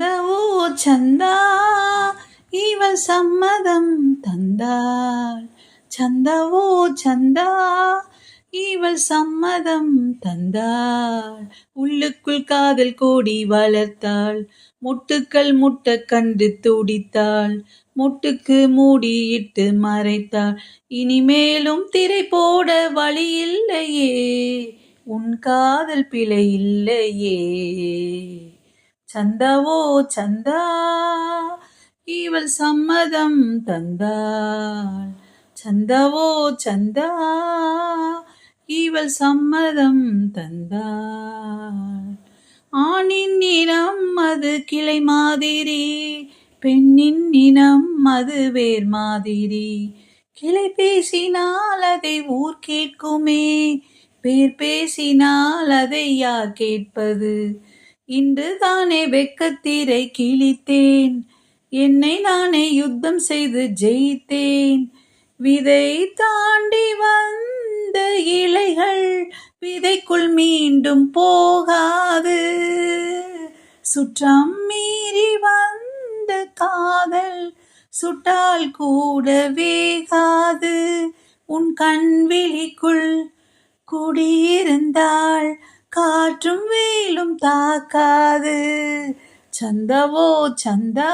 சந்தவோ சந்தா இவள் சம்மதம் தந்தாள். சந்தவோ சந்தா இவள் சம்மதம் தந்தாள். உள்ளுக்குள் காதல் கோடி வளர்த்தாள். முட்டுக்கள் முட்ட கண்டு துடித்தாள். முட்டுக்கு மூடியிட்டு மறைத்தாள். இனிமேலும் திரை போட வழி இல்லையே, உன் காதல் பிழை இல்லையே. சந்தவோ சந்தா இவள் சம்மதம் தந்தாள். சந்தவோ சந்தா இவள் சம்மதம் தந்தாள். ஆணின் இனம் அது கிளை மாதிரி, பெண்ணின் இனம் அது வேர் மாதிரி. கிளை பேசினால் அதை ஊர் கேட்குமே, பேர் பேசினால் அதை யார் கேட்பது. இன்று தானே வெக்கத்திரை கிழித்தேன், என்னை நானே யுத்தம் செய்து ஜெயித்தேன். விதை தாண்டி வந்த இலைகள் விதைக்குள் மீண்டும் போகாது. சுற்றம் மீறி வந்த காதல் சுட்டால் கூட வேகாது. உன் கண் விழிக்குள் குடியிருந்தாள், காற்றும் வெயிலும் தாக்காது. சந்தவோ சந்தா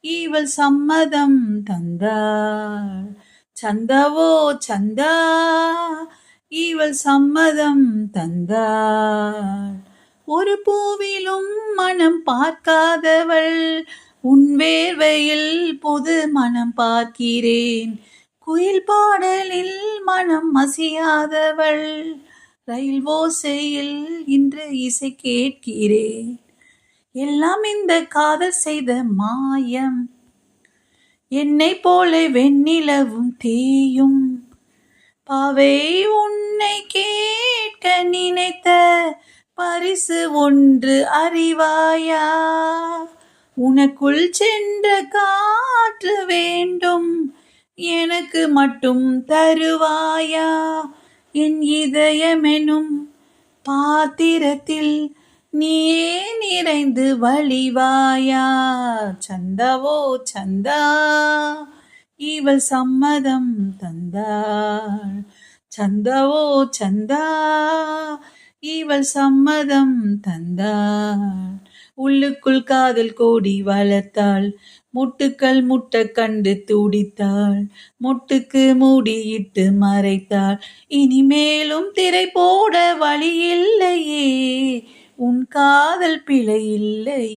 இவள் சம்மதம் தந்தாள். சந்தவோ சந்தா இவள் சம்மதம் தந்தாள். ஒரு பூவிலும் மனம் பார்க்காதவள், உன் வேர்வையில் புது மனம் பார்க்கிறேன். குயில் பாடலில் மனம் மசியாதவள், ரயில் ஓசையில் இன்று இசை கேட்கிறேன். எல்லாம் இந்த காதல் செய்த மாயம், என்னை போல வெண்ணிலவும் தேயும். பாவை உன்னை கேட்க நினைத்த பரிசு ஒன்று அறிவாயா? உனக்குள் சென்ற காற்று வேண்டும், எனக்கு மட்டும் தருவாயா? என் இதயமெனும் பாத்திரத்தில் நீயே நிறைந்து வழிவாயா? சந்தவோ சந்தா இவள் சம்மதம் தந்தாள். சந்தவோ சந்தா இவள் சம்மதம் தந்தாள். உள்ளுக்குள் காதல் கோடி வளர்த்தாள். முட்டுக்கள் முட்ட கண்டு துடித்தாள். முட்டுக்கு மூடியிட்டு மறைத்தாள். இனிமேலும் திரை போட வழி இல்லையே, உன் காதல் பிழை இல்லை.